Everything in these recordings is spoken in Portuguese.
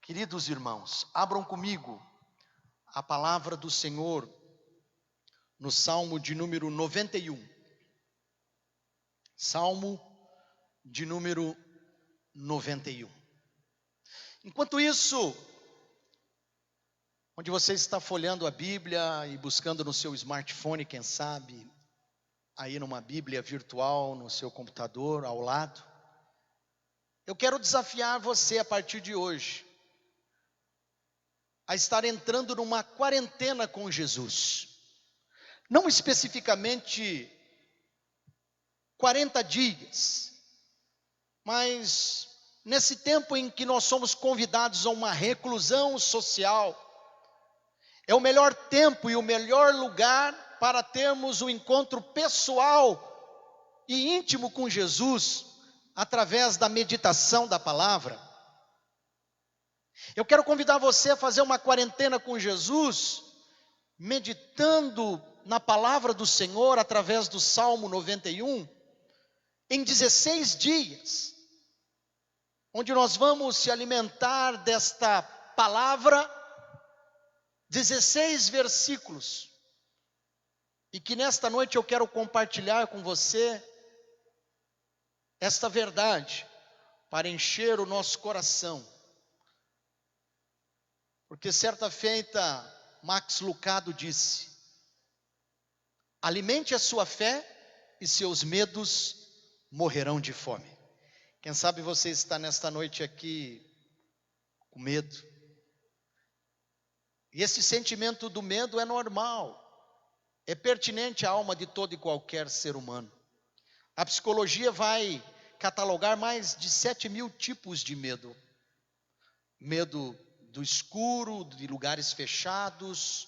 Queridos irmãos, abram comigo a palavra do Senhor no Salmo de número 91. Salmo de número 91. Enquanto isso, onde você está folheando a Bíblia e buscando no seu smartphone, quem sabe, aí numa Bíblia virtual, no seu computador, ao lado, eu quero desafiar você a partir de hoje a estar entrando numa quarentena com Jesus. Não especificamente 40 dias, mas nesse tempo em que nós somos convidados a uma reclusão social, é o melhor tempo e o melhor lugar para termos um encontro pessoal e íntimo com Jesus, através da meditação da palavra. Eu quero convidar você a fazer uma quarentena com Jesus, meditando na palavra do Senhor, através do Salmo 91, em 16 dias, onde nós vamos se alimentar desta palavra, 16 versículos, e que nesta noite eu quero compartilhar com você esta verdade, para encher o nosso coração. Porque certa feita, Max Lucado disse: alimente a sua fé e seus medos morrerão de fome. Quem sabe você está nesta noite aqui com medo. E esse sentimento do medo é normal, é pertinente à alma de todo e qualquer ser humano. A psicologia vai catalogar mais de 7.000 tipos de medo. Medo do escuro, de lugares fechados,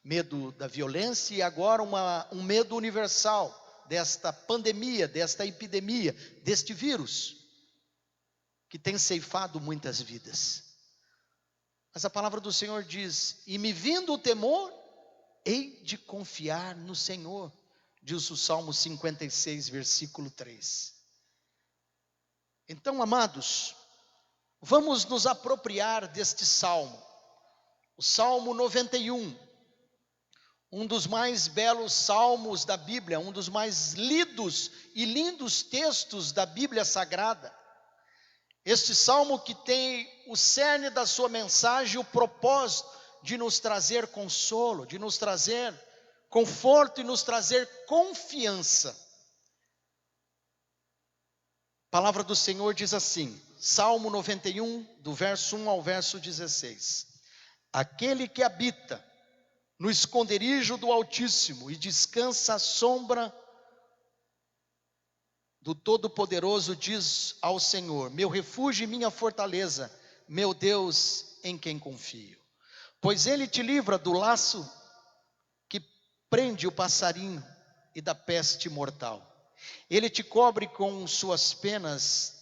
medo da violência e agora um medo universal desta pandemia, desta epidemia, deste vírus, que tem ceifado muitas vidas. Mas a palavra do Senhor diz: e me vindo o temor, hei de confiar no Senhor, diz o Salmo 56, versículo 3. Então, amados, vamos nos apropriar deste Salmo, o Salmo 91, um dos mais belos salmos da Bíblia, um dos mais lidos e lindos textos da Bíblia Sagrada. Este salmo que tem o cerne da sua mensagem, o propósito de nos trazer consolo, de nos trazer conforto e nos trazer confiança. A palavra do Senhor diz assim, Salmo 91, do verso 1 ao verso 16. Aquele que habita no esconderijo do Altíssimo e descansa à sombra do Todo-Poderoso diz ao Senhor: meu refúgio e minha fortaleza, meu Deus em quem confio. Pois Ele te livra do laço que prende o passarinho e da peste mortal. Ele te cobre com suas penas,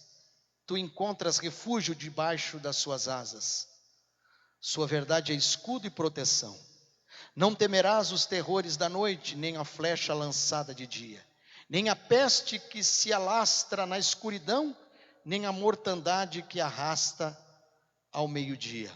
tu encontras refúgio debaixo das suas asas. Sua verdade é escudo e proteção. Não temerás os terrores da noite, nem a flecha lançada de dia, nem a peste que se alastra na escuridão, nem a mortandade que arrasta ao meio-dia.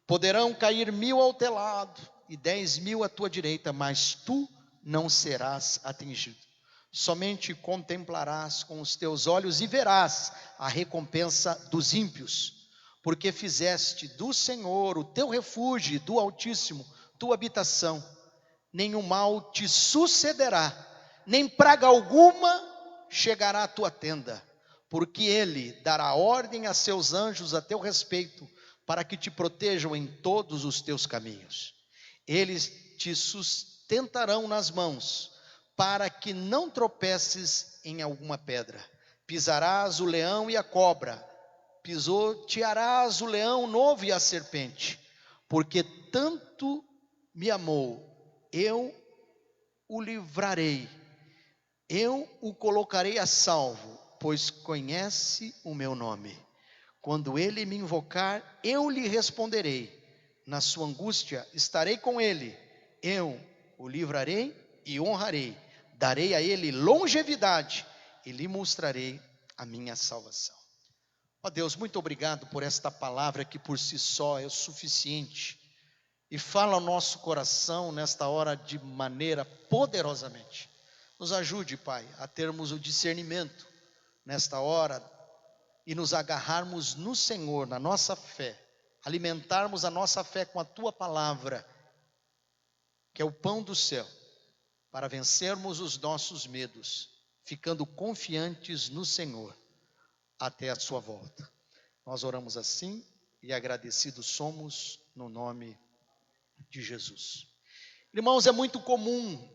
Poderão cair 1.000 ao teu lado e 10.000 à tua direita, mas tu não serás atingido. Somente contemplarás com os teus olhos e verás a recompensa dos ímpios, porque fizeste do Senhor o teu refúgio, do Altíssimo tua habitação. Nenhum mal te sucederá, nem praga alguma chegará à tua tenda, porque Ele dará ordem a seus anjos a teu respeito, para que te protejam em todos os teus caminhos. Eles te sustentarão nas mãos, para que não tropeces em alguma pedra. Pisarás o leão e a cobra, pisotearás o leão novo e a serpente, porque tanto me amou, eu o livrarei, eu o colocarei a salvo, pois conhece o meu nome. Quando ele me invocar, eu lhe responderei. Na sua angústia estarei com ele, eu o livrarei e honrarei. Darei a ele longevidade e lhe mostrarei a minha salvação. Ó Deus, muito obrigado por esta palavra que por si só é o suficiente e fala ao nosso coração nesta hora de maneira poderosamente. Nos ajude, Pai, a termos o discernimento nesta hora e nos agarrarmos no Senhor, na nossa fé, alimentarmos a nossa fé com a Tua palavra, que é o pão do céu, para vencermos os nossos medos, ficando confiantes no Senhor até a sua volta. Nós oramos assim e agradecidos somos no nome de Jesus. Irmãos, é muito comum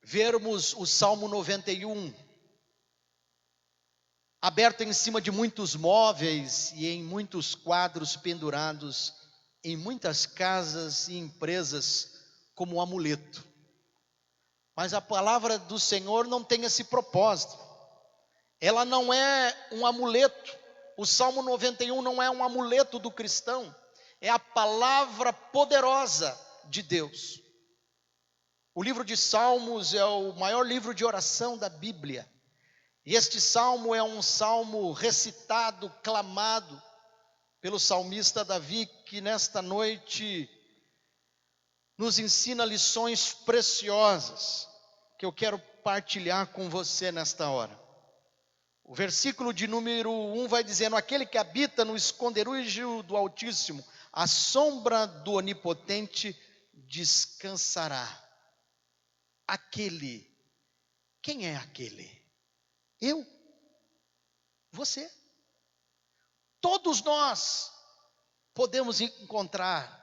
vermos o Salmo 91 aberto em cima de muitos móveis e em muitos quadros pendurados em muitas casas e empresas como um amuleto. Mas a palavra do Senhor não tem esse propósito. Ela não é um amuleto. O Salmo 91 não é um amuleto do cristão. É a palavra poderosa de Deus. O livro de Salmos é o maior livro de oração da Bíblia. E este salmo é um salmo recitado, clamado pelo salmista Davi, que nesta noite nos ensina lições preciosas, que eu quero partilhar com você nesta hora. O versículo de número 1 vai dizendo: aquele que habita no esconderijo do Altíssimo, à sombra do Onipotente descansará. Aquele, quem é aquele? Eu, você. Todos nós podemos encontrar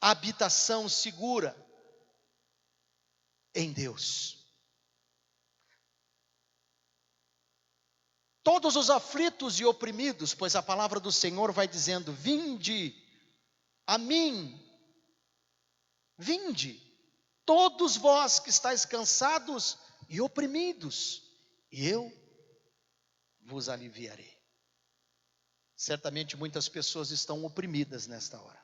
a habitação segura em Deus. Todos os aflitos e oprimidos, pois a palavra do Senhor vai dizendo: vinde a mim, vinde, todos vós que estáis cansados e oprimidos, e eu vos aliviarei. Certamente muitas pessoas estão oprimidas nesta hora.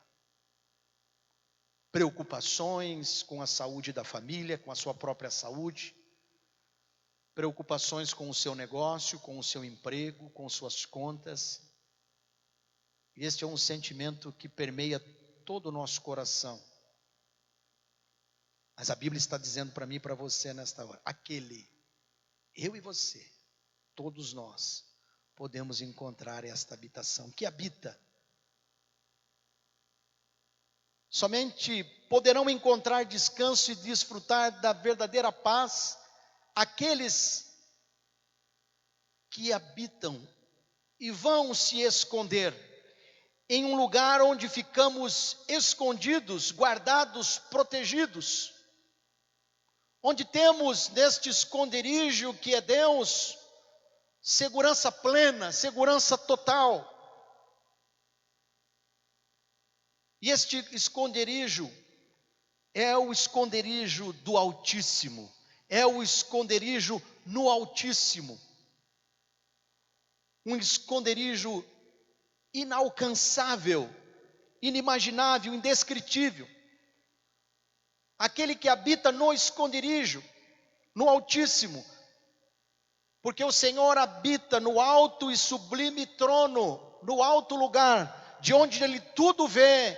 Preocupações com a saúde da família, com a sua própria saúde, preocupações com o seu negócio, com o seu emprego, com suas contas. E este é um sentimento que permeia todo o nosso coração. Mas a Bíblia está dizendo para mim e para você nesta hora: aquele, eu e você, todos nós, podemos encontrar esta habitação, que habita. Somente poderão encontrar descanso e desfrutar da verdadeira paz aqueles que habitam e vão se esconder em um lugar onde ficamos escondidos, guardados, protegidos, onde temos neste esconderijo que é Deus, segurança plena, segurança total. E este esconderijo é o esconderijo do Altíssimo, é o esconderijo no Altíssimo, um esconderijo inalcançável, inimaginável, indescritível. Aquele que habita no esconderijo, no Altíssimo, porque o Senhor habita no alto e sublime trono, no alto lugar, de onde Ele tudo vê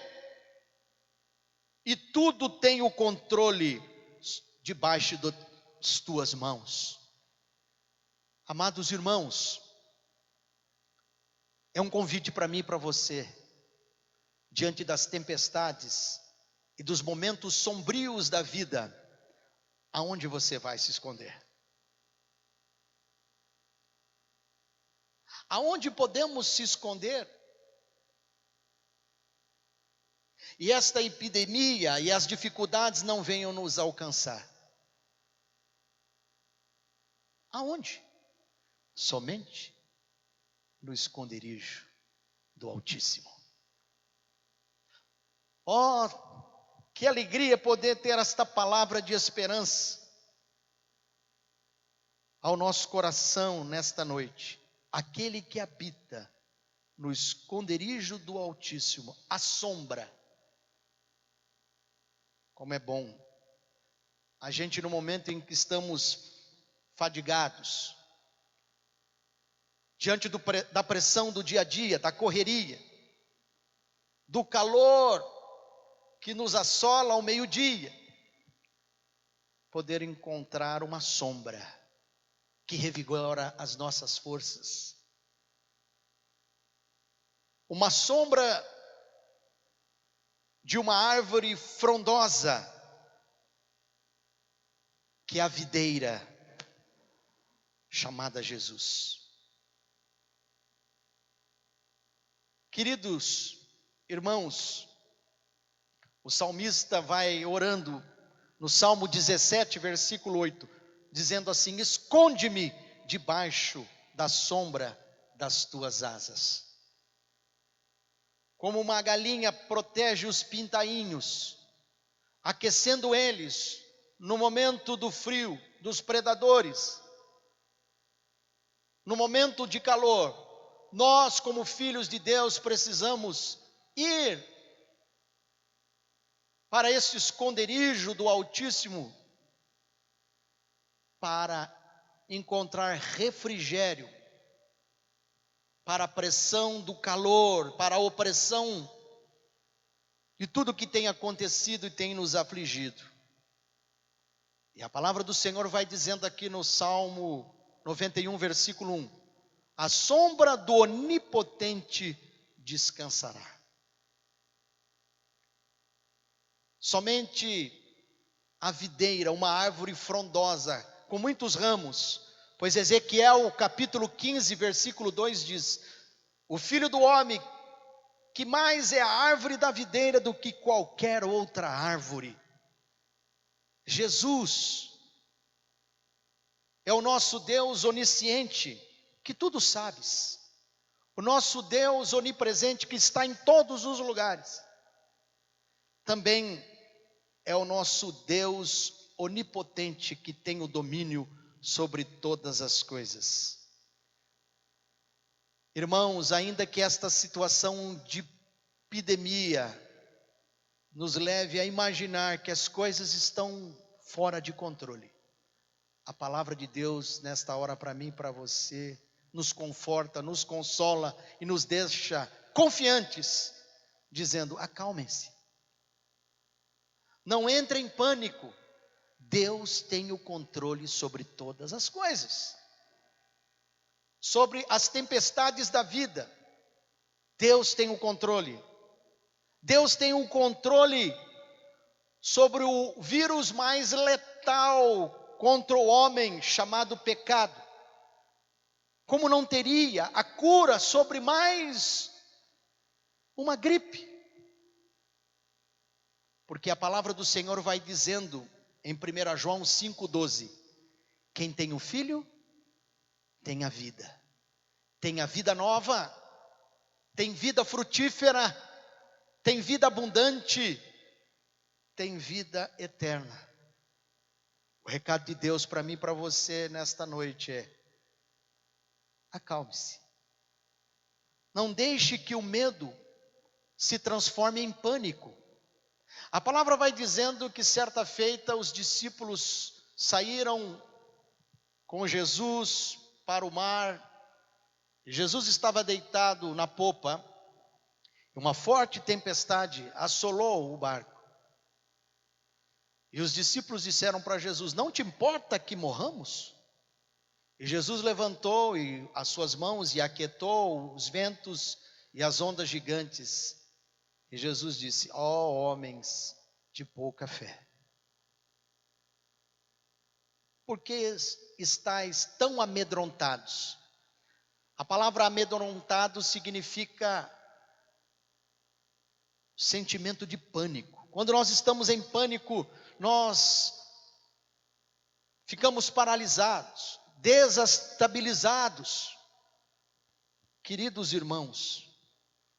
e tudo tem o controle debaixo das tuas mãos. Amados irmãos, é um convite para mim e para você, diante das tempestades e dos momentos sombrios da vida, aonde você vai se esconder? Aonde podemos se esconder? E esta epidemia e as dificuldades não venham nos alcançar. Aonde? Somente no esconderijo do Altíssimo. Oh, que alegria poder ter esta palavra de esperança ao nosso coração nesta noite. Aquele que habita no esconderijo do Altíssimo, à sombra. Como é bom a gente, no momento em que estamos fadigados, diante da pressão do dia a dia, da correria, do calor que nos assola ao meio-dia, poder encontrar uma sombra que revigora as nossas forças. Uma sombra de uma árvore frondosa, que é a videira chamada Jesus. Queridos irmãos, o salmista vai orando no Salmo 17, versículo 8, dizendo assim: esconde-me debaixo da sombra das tuas asas. Como uma galinha protege os pintainhos, aquecendo eles no momento do frio, dos predadores, no momento de calor, nós, como filhos de Deus, precisamos ir para esse esconderijo do Altíssimo para encontrar refrigério para a pressão do calor, para a opressão de tudo que tem acontecido e tem nos afligido. E a palavra do Senhor vai dizendo aqui no Salmo 91, versículo 1: a sombra do Onipotente descansará. Somente a videira, uma árvore frondosa, com muitos ramos, pois Ezequiel capítulo 15, versículo 2 diz: o filho do homem, que mais é a árvore da videira do que qualquer outra árvore. Jesus é o nosso Deus onisciente, que tudo sabes. O nosso Deus onipresente, que está em todos os lugares. Também é o nosso Deus onipotente, que tem o domínio sobre todas as coisas. Irmãos, ainda que esta situação de epidemia nos leve a imaginar que as coisas estão fora de controle, a palavra de Deus nesta hora para mim e para você nos conforta, nos consola e nos deixa confiantes, dizendo: acalmem-se, não entrem em pânico, Deus tem o controle sobre todas as coisas. Sobre as tempestades da vida, Deus tem o controle. Deus tem o controle sobre o vírus mais letal contra o homem, chamado pecado. Como não teria a cura sobre mais uma gripe? Porque a palavra do Senhor vai dizendo em 1 João 5,12: quem tem o Filho, tem a vida nova, tem vida frutífera, tem vida abundante, tem vida eterna. O recado de Deus para mim e para você nesta noite é: acalme-se. Não deixe que o medo se transforme em pânico. A palavra vai dizendo que certa feita os discípulos saíram com Jesus para o mar. Jesus estava deitado na popa, uma forte tempestade assolou o barco. E os discípulos disseram para Jesus: não te importa que morramos? E Jesus levantou as suas mãos e aquietou os ventos e as ondas gigantes. E Jesus disse: ó homens de pouca fé, por que estáis tão amedrontados? A palavra amedrontado significa sentimento de pânico. Quando nós estamos em pânico, nós ficamos paralisados, desestabilizados. Queridos irmãos,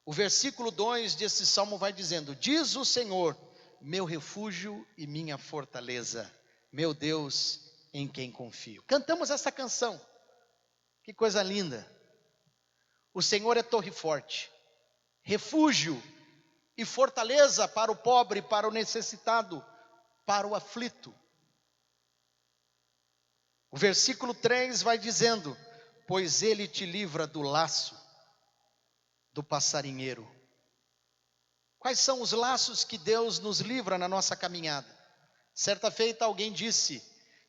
o versículo 2 desse salmo vai dizendo: diz o Senhor, meu refúgio e minha fortaleza, meu Deus em quem confio. Cantamos essa canção, que coisa linda. O Senhor é torre forte, refúgio e fortaleza para o pobre, para o necessitado, para o aflito. O versículo 3 vai dizendo: pois ele te livra do laço do passarinheiro. Quais são os laços que Deus nos livra na nossa caminhada? Certa feita alguém disse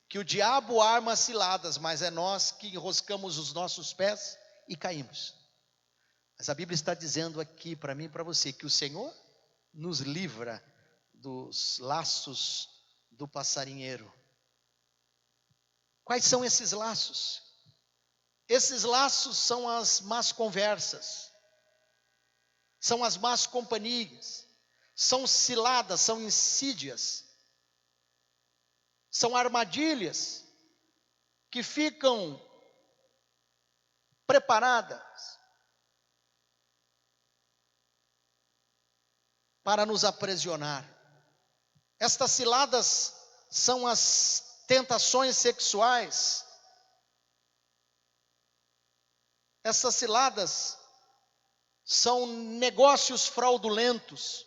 que o diabo arma ciladas, mas é nós que enroscamos os nossos pés e caímos. Mas a Bíblia está dizendo aqui para mim e para você que o Senhor nos livra dos laços do passarinheiro. Quais são esses laços? Esses laços são as más conversas, são as más companhias, são ciladas, são insídias, são armadilhas que ficam preparadas para nos aprisionar. Estas ciladas são as tentações sexuais. Essas ciladas são negócios fraudulentos.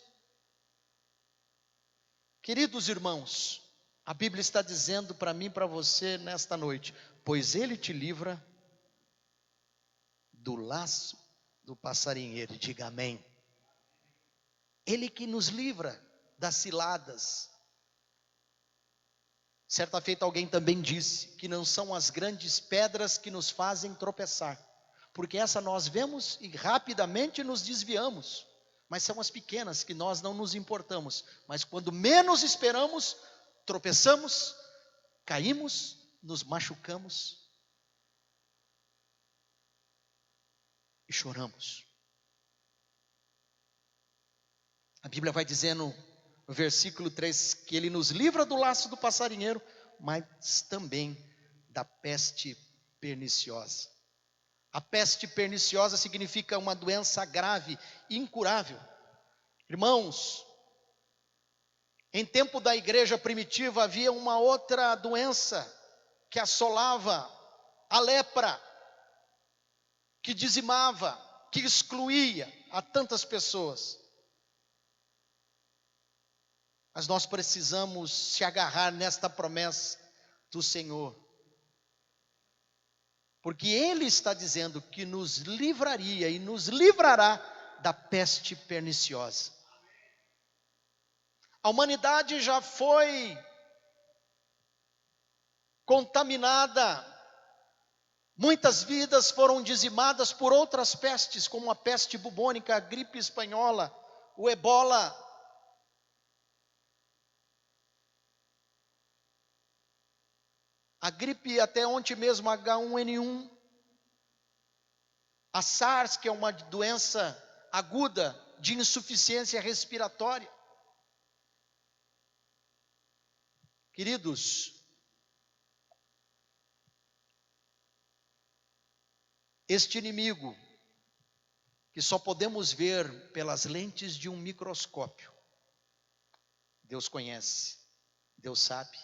Queridos irmãos, a Bíblia está dizendo para mim e para você nesta noite, pois ele te livra do laço do passarinheiro. Diga amém. Ele que nos livra das ciladas. Certa feita alguém também disse que não são as grandes pedras que nos fazem tropeçar, porque essa nós vemos e rapidamente nos desviamos, mas são as pequenas que nós não nos importamos, mas quando menos esperamos, tropeçamos, caímos, nos machucamos e choramos. A Bíblia vai dizendo no versículo 3 que ele nos livra do laço do passarinheiro, mas também da peste perniciosa. A peste perniciosa significa uma doença grave e incurável. Irmãos, em tempo da igreja primitiva havia uma outra doença que assolava, a lepra, que dizimava, que excluía a tantas pessoas. Mas nós precisamos se agarrar nesta promessa do Senhor, porque Ele está dizendo que nos livraria e nos livrará da peste perniciosa. A humanidade já foi contaminada, muitas vidas foram dizimadas por outras pestes, como a peste bubônica, a gripe espanhola, o ebola. A gripe até ontem mesmo, H1N1, a SARS, que é uma doença aguda de insuficiência respiratória. Queridos, este inimigo, que só podemos ver pelas lentes de um microscópio, Deus conhece, Deus sabe.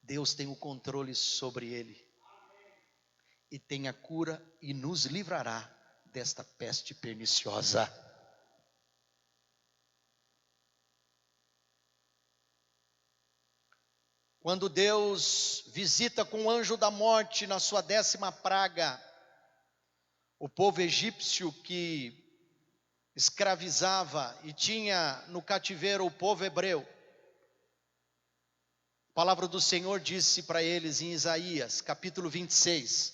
Deus tem o controle sobre ele, e tem a cura e nos livrará desta peste perniciosa. Quando Deus visita com o anjo da morte na sua 10ª praga, o povo egípcio que escravizava e tinha no cativeiro o povo hebreu, a palavra do Senhor disse para eles em Isaías, capítulo 26,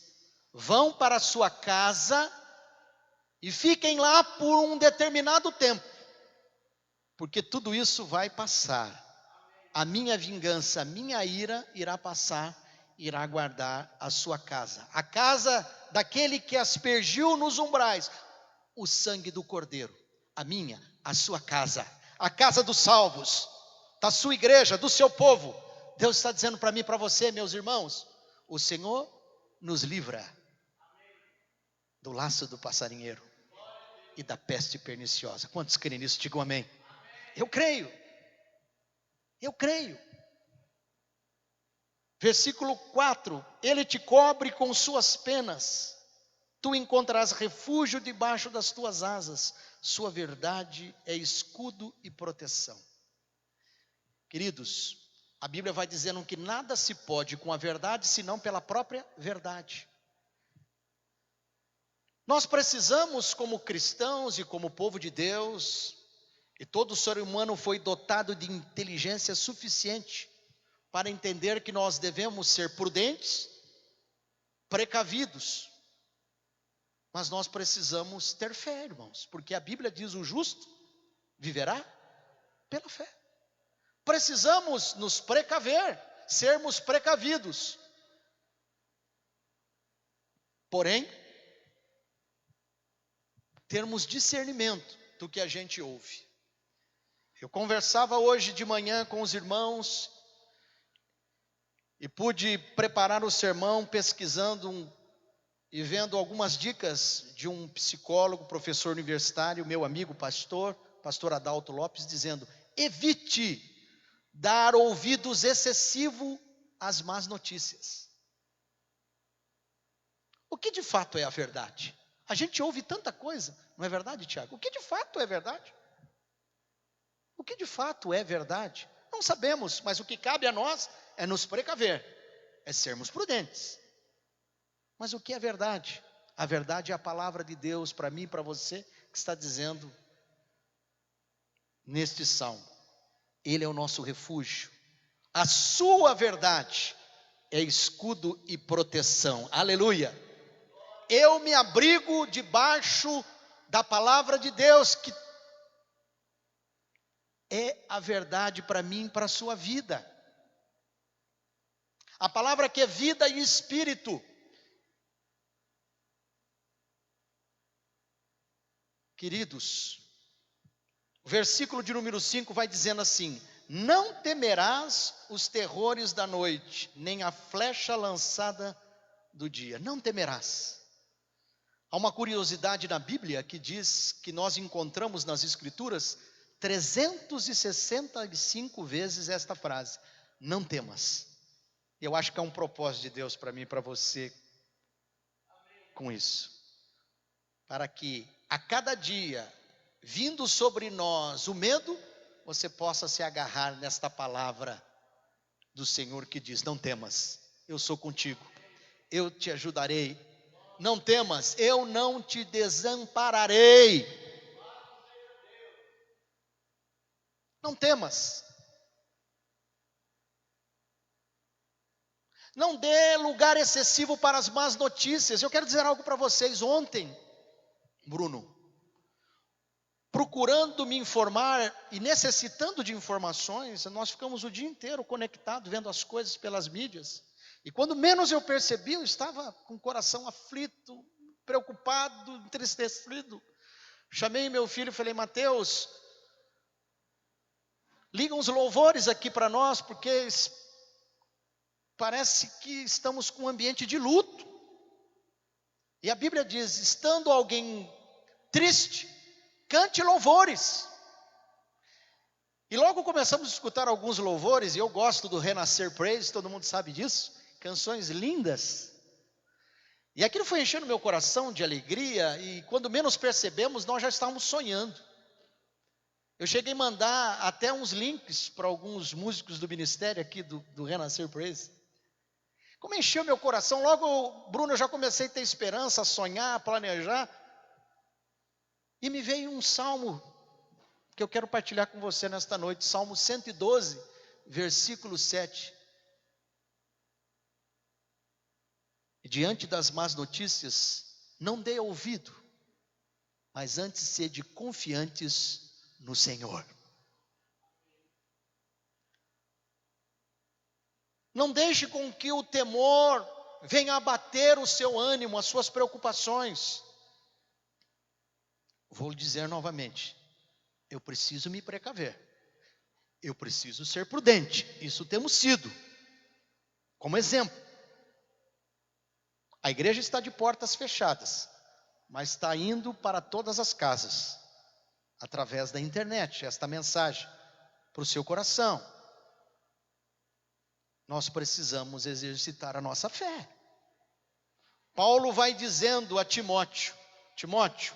vão para a sua casa e fiquem lá por um determinado tempo, porque tudo isso vai passar. A minha vingança, a minha ira irá passar, irá guardar a sua casa. A casa daquele que aspergiu nos umbrais o sangue do Cordeiro. A minha, a sua casa, a casa dos salvos, da sua igreja, do seu povo. Deus está dizendo para mim e para você, meus irmãos, o Senhor nos livra do laço do passarinheiro e da peste perniciosa. Quantos creem nisso? Digam amém. Eu creio. Eu creio. Versículo 4, ele te cobre com suas penas, tu encontrarás refúgio debaixo das tuas asas, sua verdade é escudo e proteção. Queridos, a Bíblia vai dizendo que nada se pode com a verdade, senão pela própria verdade. Nós precisamos, como cristãos e como povo de Deus, e todo ser humano foi dotado de inteligência suficiente para entender que nós devemos ser prudentes, precavidos. Mas nós precisamos ter fé, irmãos, porque a Bíblia diz: o justo viverá pela fé. Precisamos nos precaver, sermos precavidos. Porém, termos discernimento do que a gente ouve. Eu conversava hoje de manhã com os irmãos e pude preparar o sermão pesquisando e vendo algumas dicas de um psicólogo, professor universitário, meu amigo pastor Adalto Lopes, dizendo: evite dar ouvidos excessivos às más notícias. O que de fato é a verdade? A gente ouve tanta coisa, não é verdade, Tiago? O que de fato é verdade? O que de fato é verdade? Não sabemos, mas o que cabe a nós é nos precaver, é sermos prudentes. Mas o que é verdade? A verdade é a palavra de Deus para mim e para você, que está dizendo neste salmo: Ele é o nosso refúgio, a sua verdade é escudo e proteção. Aleluia! Eu me abrigo debaixo da palavra de Deus, que é a verdade para mim e para a sua vida. A palavra que é vida e espírito. Queridos, o versículo de número 5 vai dizendo assim: não temerás os terrores da noite, nem a flecha lançada do dia. Não temerás. Há uma curiosidade na Bíblia que diz que nós encontramos nas Escrituras 365 vezes esta frase: não temas. Eu acho que é um propósito de Deus para mim e para você com isso. Para que a cada dia, vindo sobre nós o medo, você possa se agarrar nesta palavra do Senhor que diz: não temas, eu sou contigo, eu te ajudarei. Não temas, eu não te desampararei. Não temas. Não dê lugar excessivo para as más notícias. Eu quero dizer algo para vocês. Ontem, Bruno, procurando me informar e necessitando de informações, nós ficamos o dia inteiro conectados, vendo as coisas pelas mídias. E quando menos eu percebi, eu estava com o coração aflito, preocupado, entristecido. Chamei meu filho e falei: Mateus, liga uns louvores aqui para nós, porque parece que estamos com um ambiente de luto. E a Bíblia diz: estando alguém triste, cante louvores. E logo começamos a escutar alguns louvores, e eu gosto do Renascer Praise, todo mundo sabe disso. Canções lindas. E aquilo foi enchendo meu coração de alegria, e quando menos percebemos, nós já estávamos sonhando. Eu cheguei a mandar até uns links para alguns músicos do ministério aqui do Renascer Praise. Como encheu meu coração, logo, Bruno, eu já comecei a ter esperança, a sonhar, a planejar. E me veio um salmo que eu quero partilhar com você nesta noite, Salmo 112, versículo 7. E diante das más notícias, não dê ouvido, mas antes sede confiantes no Senhor. Não deixe com que o temor venha abater o seu ânimo, as suas preocupações. Vou dizer novamente: eu preciso me precaver, eu preciso ser prudente. Isso temos sido, como exemplo. A igreja está de portas fechadas, mas está indo para todas as casas, através da internet, esta mensagem para o seu coração. Nós precisamos exercitar a nossa fé. Paulo vai dizendo a Timóteo: Timóteo,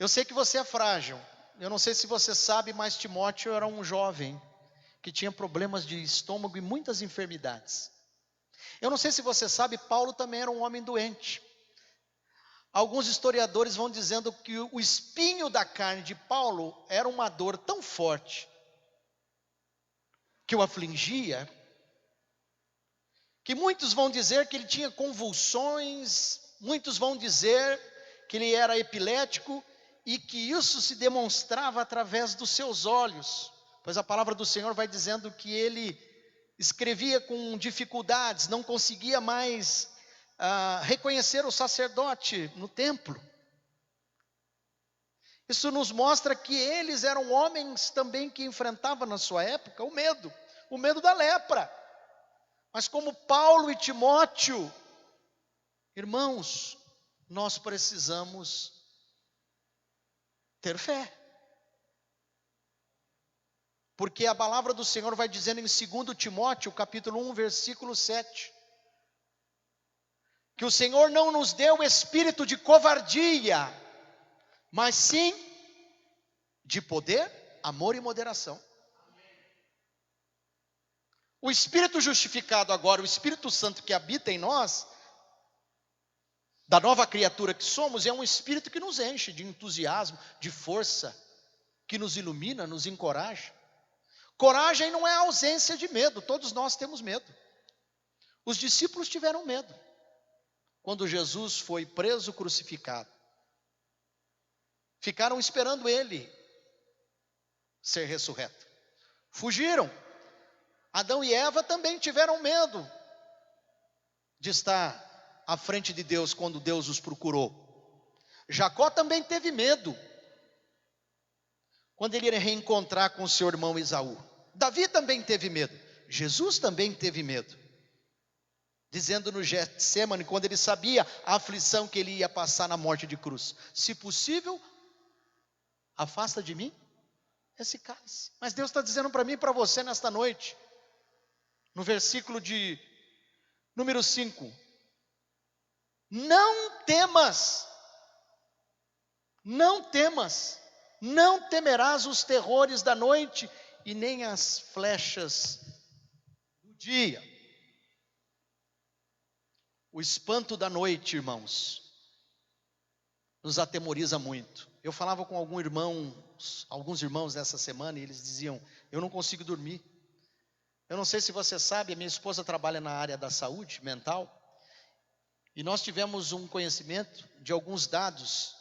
eu sei que você é frágil. Eu não sei se você sabe, mas Timóteo era um jovem que tinha problemas de estômago e muitas enfermidades. Eu não sei se você sabe, Paulo também era um homem doente. Alguns historiadores vão dizendo que o espinho da carne de Paulo era uma dor tão forte que o afligia, que muitos vão dizer que ele tinha convulsões, muitos vão dizer que ele era epilético e que isso se demonstrava através dos seus olhos, pois a palavra do Senhor vai dizendo que ele escrevia com dificuldades, não conseguia mais reconhecer o sacerdote no templo. Isso nos mostra que eles eram homens também que enfrentavam na sua época o medo da lepra. Mas como Paulo e Timóteo, irmãos, nós precisamos ter fé. Porque a palavra do Senhor vai dizendo em 2 Timóteo, capítulo 1, versículo 7, que o Senhor não nos deu espírito de covardia, mas sim de poder, amor e moderação. O Espírito justificado agora, o Espírito Santo que habita em nós, da nova criatura que somos, é um Espírito que nos enche de entusiasmo, de força, que nos ilumina, nos encoraja. Coragem não é a ausência de medo, todos nós temos medo. Os discípulos tiveram medo quando Jesus foi preso, crucificado. Ficaram esperando ele ser ressurreto. Fugiram. Adão e Eva também tiveram medo de estar à frente de Deus quando Deus os procurou. Jacó também teve medo quando ele ia reencontrar com seu irmão Esaú. Davi também teve medo. Jesus também teve medo. Dizendo no Getsemane, quando ele sabia a aflição que ele ia passar na morte de cruz: se possível, afasta de mim esse cálice. Mas Deus está dizendo para mim e para você nesta noite, no versículo de número 5: não temas, não temas, não temerás os terrores da noite e nem as flechas do dia. O espanto da noite, irmãos, nos atemoriza muito. Eu falava com alguns irmãos nessa semana, e eles diziam: eu não consigo dormir. Eu não sei se você sabe, a minha esposa trabalha na área da saúde mental, e nós tivemos um conhecimento de alguns dados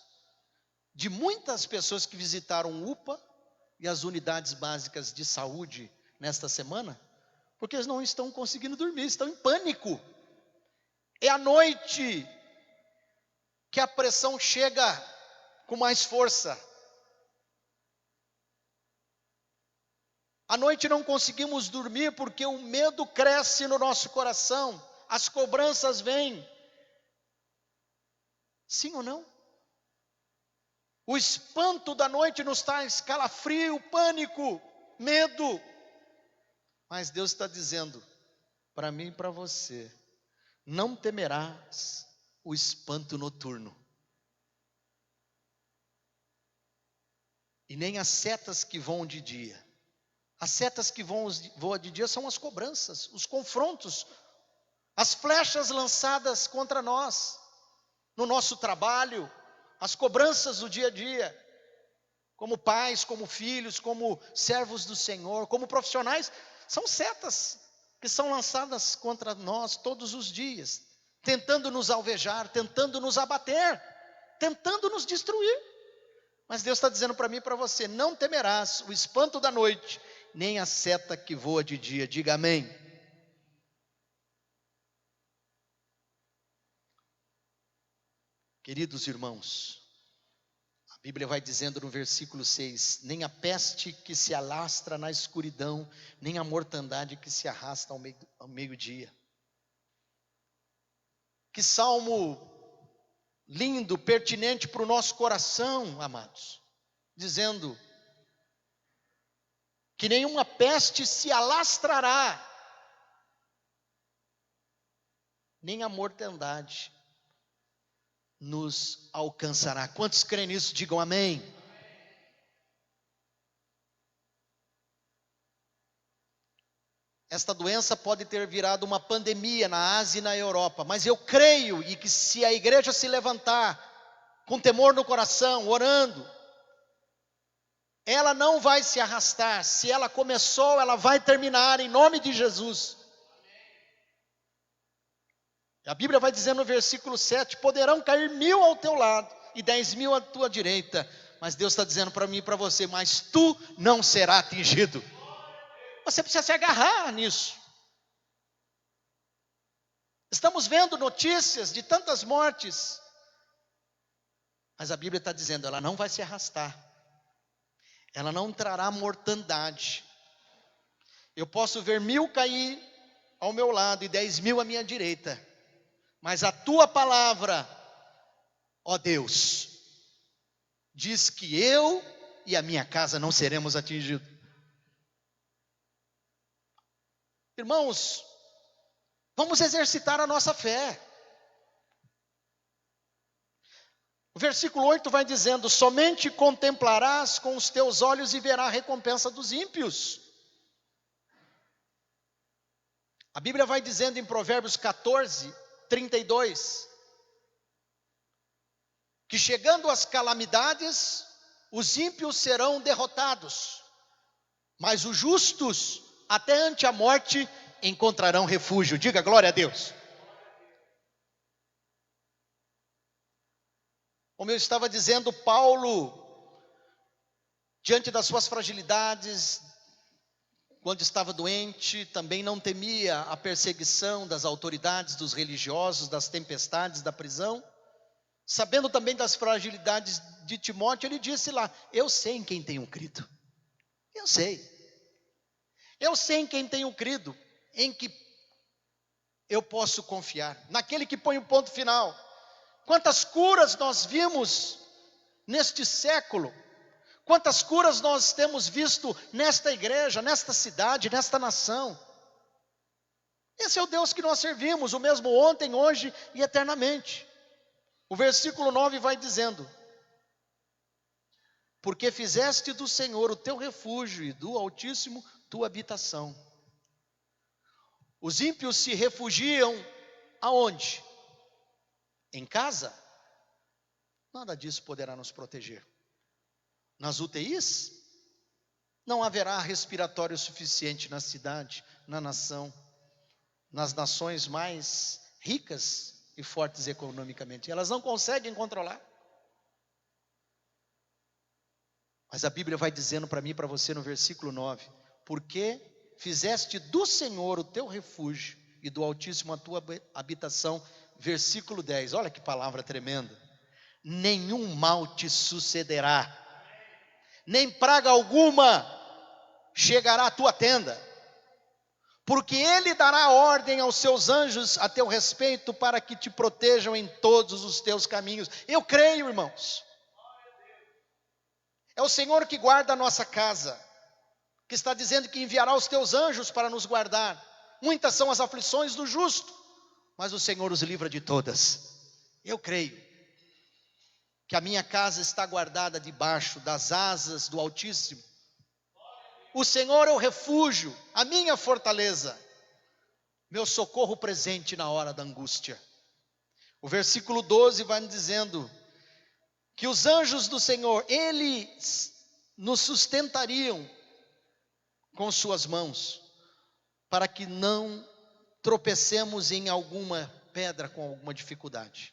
de muitas pessoas que visitaram o UPA e as unidades básicas de saúde nesta semana, porque eles não estão conseguindo dormir, estão em pânico. É à noite que a pressão chega com mais força. À noite não conseguimos dormir porque o medo cresce no nosso coração, as cobranças vêm. Sim ou não? O espanto da noite nos traz calafrio, pânico, medo. Mas Deus está dizendo para mim e para você: não temerás o espanto noturno, e nem as setas que voam de dia. As setas que voam de dia são as cobranças, os confrontos, as flechas lançadas contra nós, no nosso trabalho, as cobranças do dia a dia, como pais, como filhos, como servos do Senhor, como profissionais. São setas que são lançadas contra nós todos os dias, tentando nos alvejar, tentando nos abater, tentando nos destruir. Mas Deus está dizendo para mim e para você: não temerás o espanto da noite, nem a seta que voa de dia. Diga amém. Queridos irmãos, a Bíblia vai dizendo no versículo 6: nem a peste que se alastra na escuridão, nem a mortandade que se arrasta ao meio-dia. Que salmo lindo, pertinente para o nosso coração, amados, dizendo que nenhuma peste se alastrará, nem a mortandade nos alcançará. Quantos creem nisso? Digam amém. esta doença pode ter virado uma pandemia na Ásia e na Europa, mas eu creio e que se a igreja se levantar com temor no coração, orando, ela não vai se arrastar. Se ela começou, ela vai terminar em nome de Jesus. A Bíblia vai dizer no versículo 7, poderão cair 1000 ao teu lado e 10.000 à tua direita, mas Deus está dizendo para mim e para você, mas tu não será atingido. Você precisa se agarrar nisso. Estamos vendo notícias de tantas mortes, mas a Bíblia está dizendo, ela não vai se arrastar, ela não trará mortandade. Eu posso ver 1000 cair ao meu lado e 10.000 à minha direita, mas a tua palavra, ó Deus, diz que eu e a minha casa não seremos atingidos. Irmãos, vamos exercitar a nossa fé. O versículo 8 vai dizendo, somente contemplarás com os teus olhos e verás a recompensa dos ímpios. A Bíblia vai dizendo em Provérbios 14, 32, que chegando as calamidades, os ímpios serão derrotados, mas os justos, até ante a morte, encontrarão refúgio. Diga glória a Deus. Como eu estava dizendo, Paulo, diante das suas fragilidades, quando estava doente, também não temia a perseguição das autoridades, dos religiosos, das tempestades, da prisão. Sabendo também das fragilidades de Timóteo, ele disse lá, eu sei em quem tenho crido. Eu sei. Eu sei em quem tenho crido, em que eu posso confiar, naquele que põe o ponto final. Quantas curas nós vimos neste século, quantas curas nós temos visto nesta igreja, nesta cidade, nesta nação. Esse é o Deus que nós servimos, o mesmo ontem, hoje e eternamente. O versículo 9 vai dizendo, porque fizeste do Senhor o teu refúgio e do Altíssimo tua habitação. Os ímpios se refugiam aonde? Em casa? Nada disso poderá nos proteger. Nas UTIs? Não haverá respiratório suficiente na cidade, na nação, nas nações mais ricas e fortes economicamente. Elas não conseguem controlar. Mas a Bíblia vai dizendo para mim e para você no versículo 9, porque fizeste do Senhor o teu refúgio e do Altíssimo a tua habitação. Versículo 10, olha que palavra tremenda. Nenhum mal te sucederá, nem praga alguma chegará à tua tenda, porque Ele dará ordem aos seus anjos a teu respeito para que te protejam em todos os teus caminhos. Eu creio, irmãos. É o Senhor que guarda a nossa casa, que está dizendo que enviará os teus anjos para nos guardar. Muitas são as aflições do justo, mas o Senhor os livra de todas. Eu creio que a minha casa está guardada debaixo das asas do Altíssimo. O Senhor é o refúgio, a minha fortaleza, meu socorro presente na hora da angústia. O versículo 12 vai dizendo que os anjos do Senhor, eles nos sustentariam com suas mãos, para que não tropecemos em alguma pedra com alguma dificuldade.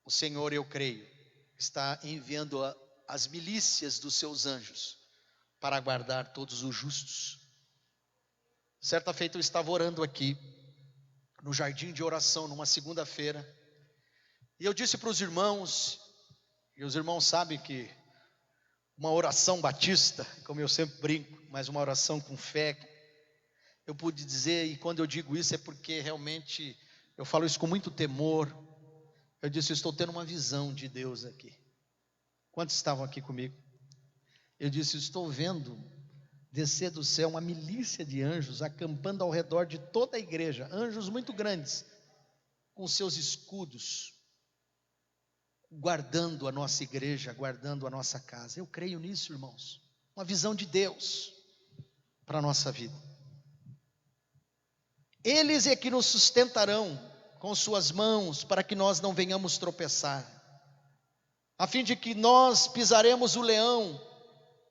O Senhor, eu creio, está enviando as milícias dos seus anjos para guardar todos os justos. Certa feita eu estava orando aqui, no jardim de oração, numa segunda-feira, e eu disse para os irmãos, e os irmãos sabem que uma oração batista, como eu sempre brinco, mas uma oração com fé, eu pude dizer, e quando eu digo isso é porque realmente eu falo isso com muito temor. Eu disse, eu estou tendo uma visão de Deus aqui. Quantos estavam aqui comigo? Eu disse, estou vendo descer do céu uma milícia de anjos acampando ao redor de toda a igreja, anjos muito grandes, com seus escudos, guardando a nossa igreja, guardando a nossa casa. Eu creio nisso, irmãos, uma visão de Deus. para a nossa vida. Eles é que nos sustentarão com suas mãos, para que nós não venhamos tropeçar, a fim de que nós pisaremos o leão,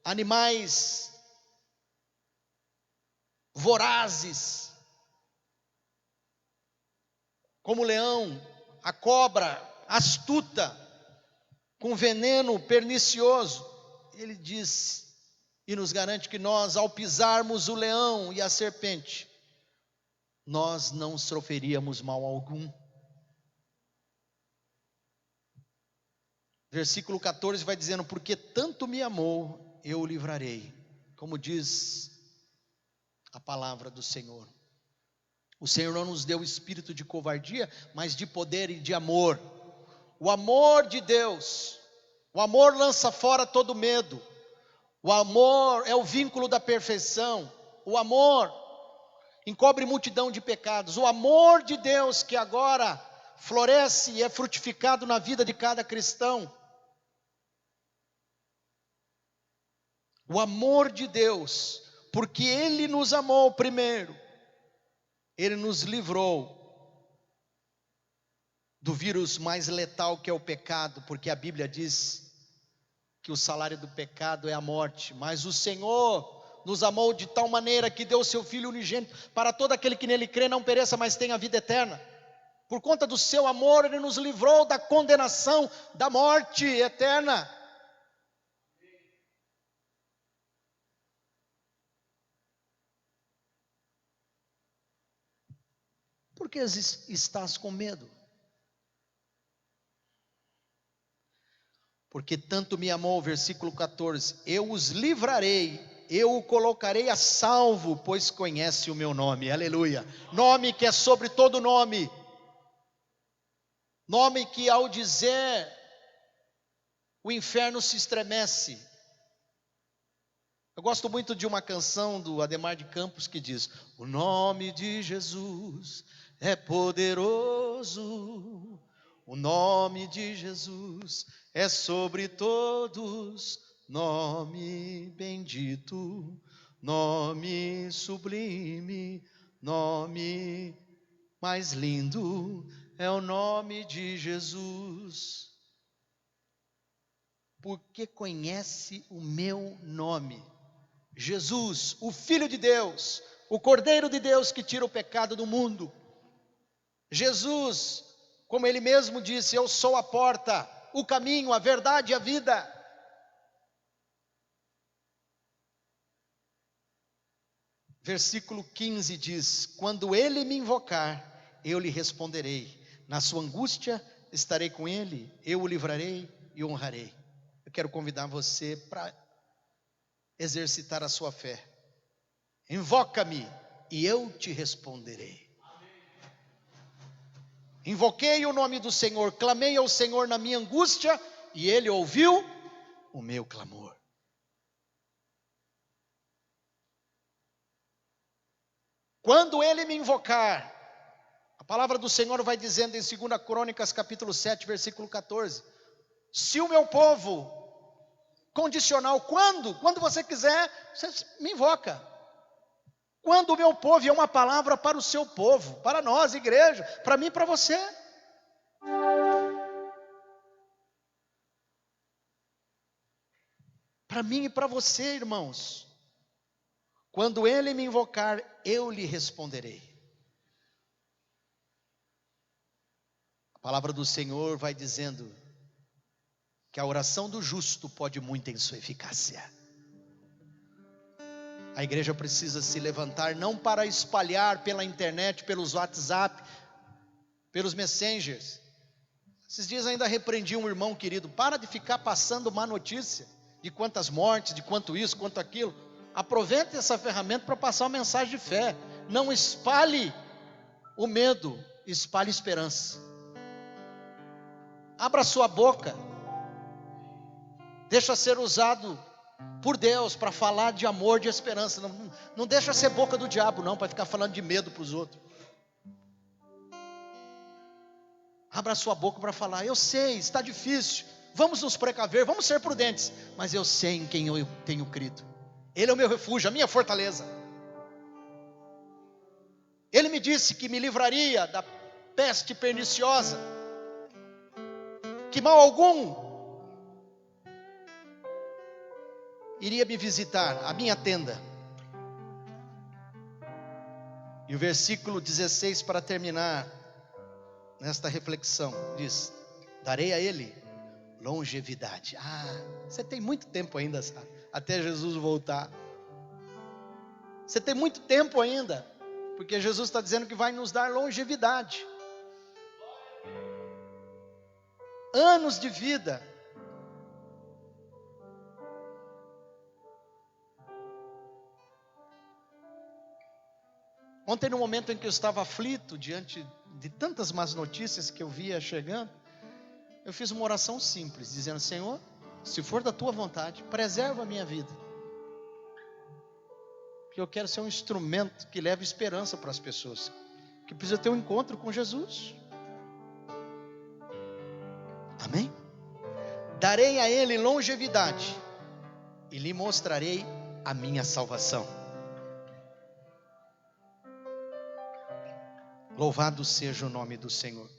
animais vorazes, como o leão, a cobra astuta, com veneno pernicioso. Ele diz e nos garante que nós, ao pisarmos o leão e a serpente, nós não sofreríamos mal algum. Versículo 14 vai dizendo: porque tanto me amou, eu o livrarei. Como diz a palavra do Senhor. O Senhor não nos deu espírito de covardia, mas de poder e de amor. O amor de Deus, o amor lança fora todo medo. O amor é o vínculo da perfeição. O amor encobre multidão de pecados. O amor de Deus que agora floresce e é frutificado na vida de cada cristão. O amor de Deus, porque Ele nos amou primeiro, Ele nos livrou do vírus mais letal que é o pecado, porque a Bíblia diz que o salário do pecado é a morte, mas o Senhor nos amou de tal maneira que deu o seu Filho unigênito, para todo aquele que nele crê não pereça, mas tenha a vida eterna. Por conta do seu amor, Ele nos livrou da condenação, da morte eterna. Por que estás com medo? Porque tanto me amou, versículo 14, eu os livrarei, eu o colocarei a salvo, pois conhece o meu nome, aleluia. Nome que é sobre todo nome, nome que ao dizer, o inferno se estremece. Eu gosto muito de uma canção do Ademar de Campos que diz: o nome de Jesus é poderoso, o nome de Jesus é sobre todos, nome bendito, nome sublime, nome mais lindo, é o nome de Jesus. Porque conhece o meu nome. Jesus, o Filho de Deus, o Cordeiro de Deus que tira o pecado do mundo. Jesus, como Ele mesmo disse, eu sou a porta, o caminho, a verdade e a vida. Versículo 15 diz: quando Ele me invocar, eu lhe responderei. Na sua angústia estarei com Ele, eu o livrarei e honrarei. Eu quero convidar você para exercitar a sua fé. Invoca-me e eu te responderei. Invoquei o nome do Senhor, clamei ao Senhor na minha angústia e Ele ouviu o meu clamor. Quando Ele me invocar, a palavra do Senhor vai dizendo em 2 Crônicas capítulo 7, versículo 14, se o meu povo, condicional, quando você quiser, você me invoca. Quando o meu povo, é uma palavra para o seu povo, para nós, igreja, para mim e para você. Para mim e para você, irmãos. Quando Ele me invocar, eu lhe responderei. A palavra do Senhor vai dizendo que a oração do justo pode muito em sua eficácia. A igreja precisa se levantar, não para espalhar pela internet, pelos WhatsApp, pelos messengers. Esses dias ainda repreendi um irmão querido: para de ficar passando má notícia, de quantas mortes, de quanto isso, quanto aquilo. Aproveite essa ferramenta para passar uma mensagem de fé. Não espalhe o medo, espalhe esperança. Abra sua boca, deixa ser usado por Deus para falar de amor, de esperança. Não deixa ser boca do diabo não, para ficar falando de medo para os outros. Abra sua boca para falar: eu sei, está difícil, vamos nos precaver, vamos ser prudentes, mas eu sei em quem eu tenho crido. Ele é o meu refúgio, a minha fortaleza. Ele me disse que me livraria da peste perniciosa, que mal algum iria me visitar, a minha tenda. E o versículo 16, para terminar nesta reflexão, diz: darei a ele longevidade. Você tem muito tempo ainda, sabe? Até Jesus voltar. Você tem muito tempo ainda, porque Jesus está dizendo que vai nos dar longevidade, anos de vida. Ontem, no momento em que eu estava aflito, diante de tantas más notícias que eu via chegando, eu fiz uma oração simples, dizendo: Senhor, se for da tua vontade, preserva a minha vida, porque eu quero ser um instrumento que leve esperança para as pessoas, que precisam ter um encontro com Jesus. Amém? Darei a ele longevidade e lhe mostrarei a minha salvação. Louvado seja o nome do Senhor.